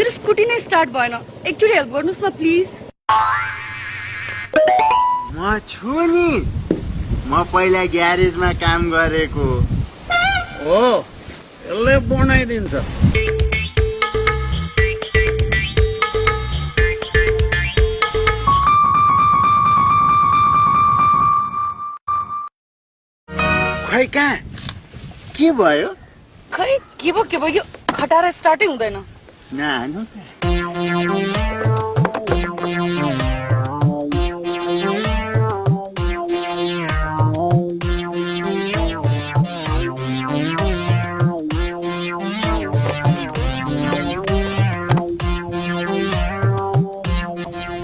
मेरो स्कुटी नै स्टार्ट भएन एकचोटि हेल्प गर्नुस् न प्लिज म छु नि म पहिला ग्यारेजमा काम गरेको हो यसले बनाइदिन्छ खै कहाँ के भयो खै के भयो यो खटारा स्टार्टै हुँदैन नानु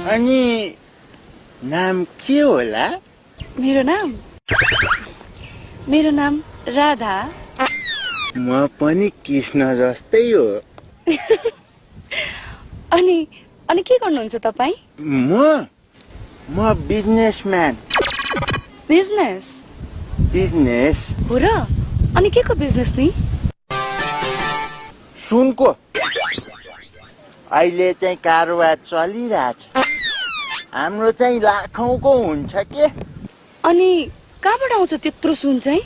अनि नाम के होला मेरो नाम राधा म पनि कृष्ण जस्तै हो अनि के गर्नुहुन्छ तपाईँ म बिजनेसम्यान बिजनेस हो र अनि के को बिजनेस नि सुनको अहिले चाहिँ कारोबार चलिरहेछ हाम्रो चाहिँ लाखौंको हुन्छ के अनि कहाँबाट आउँछ त्यत्रो सुन चाहिँ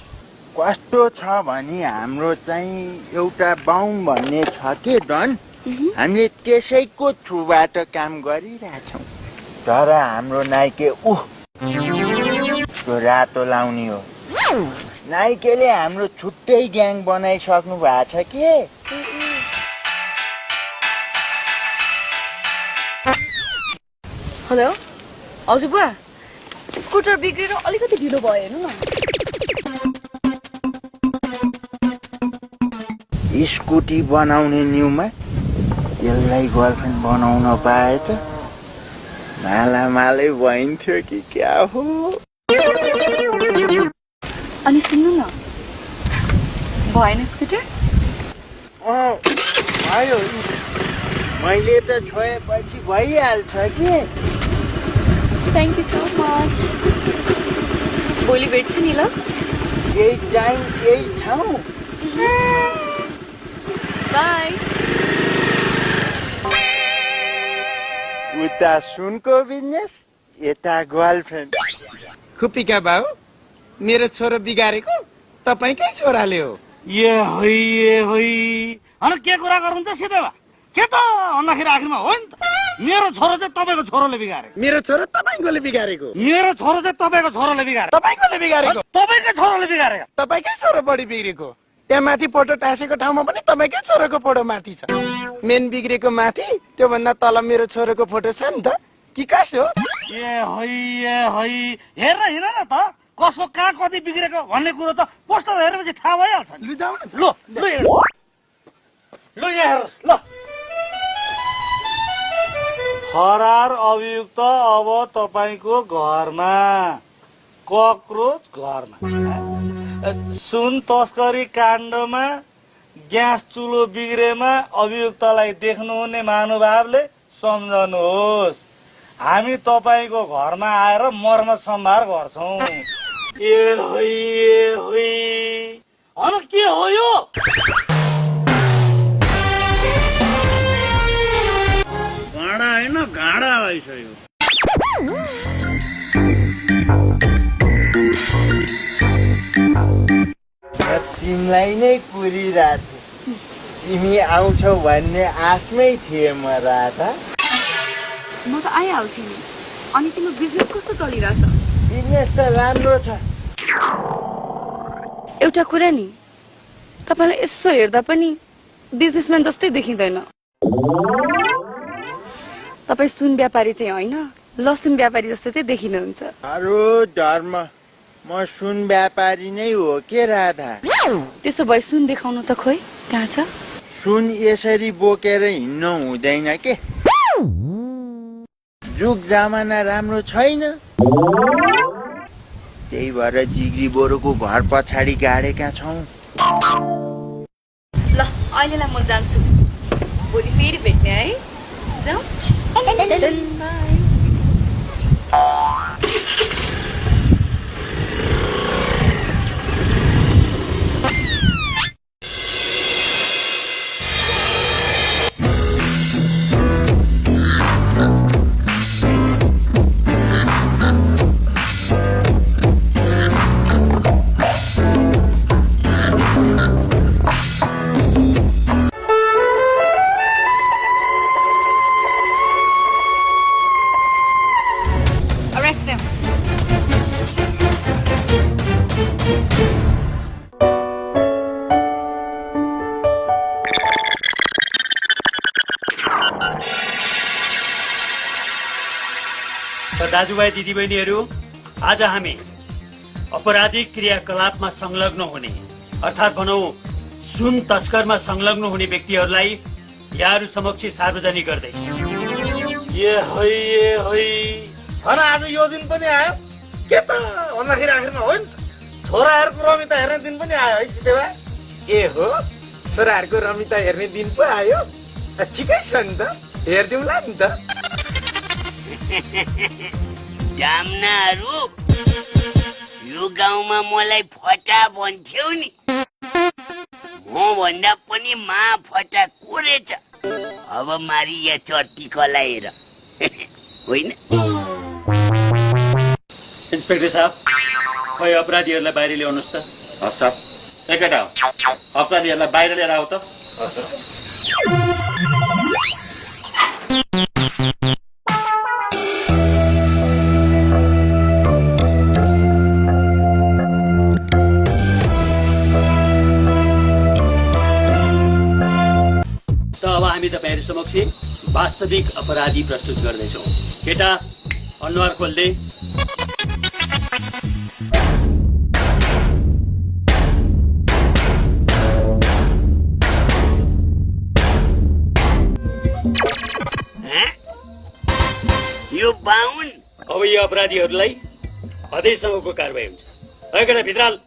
कस्तो छ भने हाम्रो चाहिँ एउटा बाहुन भन्ने छ के डन हामीले त्यसैको थ्रुबाट काम गरिरहेछौँ तर हाम्रो नाइके त्यो रातो लाउने हो नाइकेले हाम्रो छुट्टै ग्याङ बनाइसक्नु भएको छ के हेलो हजुर बुवा स्कुटर बिग्रेर अलिकति ढिलो भयो हेर्नु न स्कुटी बनाउने न्युमा यसलाई गर्लफ्रेन्ड बनाउन पाए त मालामालै भइन्थ्यो कि क्या हो अनि सुन्नु न भएन स्कुटर भयो मैले त छोएपछि भइहाल्छ कि थ्याङ्क यू सो मच भोलि भेट्छु नि ल यही टाइम यही ठाउँ बाई उता सुनको बिजनेस यता गर्लफ्रेन्ड खुप्पीका बाउ मेरो छोरो बिगारेको तपाईकै छोराले हो ए होइ अनि के कुरा गर्नुहुन्छ सिधै भा के त भन्दाखेरि आखिरमा हो नि त मेरो छोरो चाहिँ तपाईँको छोरोले बिगारेको मेरो छोरो तपाईँकोले बिगारेको मेरो छोरो चाहिँ तपाईँको छोरोले बिगारेको तपाईँकोले बिगारेको तपाईँकै छोरोले बिगारेको तपाईँकै छोरो बढी बिग्रेको त्यहाँ माथि फोटो टाँसेको ठाउँमा पनि तपाईँकै छोरोको फोटो माथि छ मेन बिग्रेको माथि त्योभन्दा तल मेरो छोरोको फोटो छ नि त कि कास हो ए होइ हेरेर हिँड न त कसको कहाँ कति बिग्रेको भन्ने कुरो त पोस्टर हेरेपछि थाहा भइहाल्छ नि जाऊ न ल यहाँ हेर्नुहोस् ल फरार अभियुक्त अब तपाईको घरमा कक्रोच घरमा सुन तस्करी काण्डमा ग्यास चुलो बिग्रेमा अभियुक्तलाई देख्नुहुने महानुभावले सम्झनुहोस् हामी तपाईको घरमा आएर मर्म सम्भार गर्छौं ए होइ अन के हो यो गाडा हैन गाडा भइसक्यो तिमीलाई नै कुरिरहेको थिएँ तिमी आउँछौ भन्ने आशमै थिएँ म राधा म त आइहाल्थेँ नि अनि तिम्रो बिजनेस कस्तो चलिरहेछ बिजनेस त राम्रो छ एउटा कुरा नि तपाईँलाई यसो हेर्दा पनि बिजनेसम्यान जस्तै देखिँदैन तपाईँ सुन व्यापारी चाहिँ होइन लसुन व्यापारी जस्तो चाहिँ देखिनुहुन्छ अरू धर्म म सुन व्यापारी नै हो के राधा त्यसो भए सुन देखाउनु त खोइ कहाँ छ सुन यसरी बोकेर हिँड्न हुँदैन के जुग जमाना राम्रो छैन त्यही भएर जिग्री बोरोको घर पछाडि गाडेका छौँ ल अहिलेलाई म जान्छु भोलि फेरि भेट्ने है जाऊ बाई दाजुभाइ दिदीबहिनीहरू, आज हामी अपराधिक क्रियाकलापमा संलग्न हुने अर्थात् भनौँ सुन तस्करमा संलग्न हुने व्यक्तिहरूलाई यहाँहरू समक्ष सार्वजनिक गर्दै अनि आज यो दिन पनि आयो के त भन्दाखेरि आखिरमा हो नि त छोराहरूको रमिता हेर्ने दिन पनि आयो है सिधेवा। ए हो, छोराहरूको रमिता हेर्ने दिन पो आयो। ठिकै छ नि त, हेरिदिउँला नि त। जामनाहरू, यो गाउँमा मलाई फटा भन्थ्यौ नि, म भन्दा पनि मा फटा को रहेछ। अब मारी या चट्टी कलाएर होइन। इन्सपेक्टर साहब, खै अपराधीहरूलाई बाहिर ल्याउनुहोस् त। हस् सर, एकैटा अपराधीहरूलाई बाहिर लिएर आऊ त। अब हामी तपाईँहरू समक्ष वास्तविक अपराधी प्रस्तुत गर्दैछौँ। केटा, अनुहार खोल्दै। यो बाहुन अब यो अपराधीहरूलाई अझैसम्मको कारवाही हुन्छ। केटा भित्र हाल।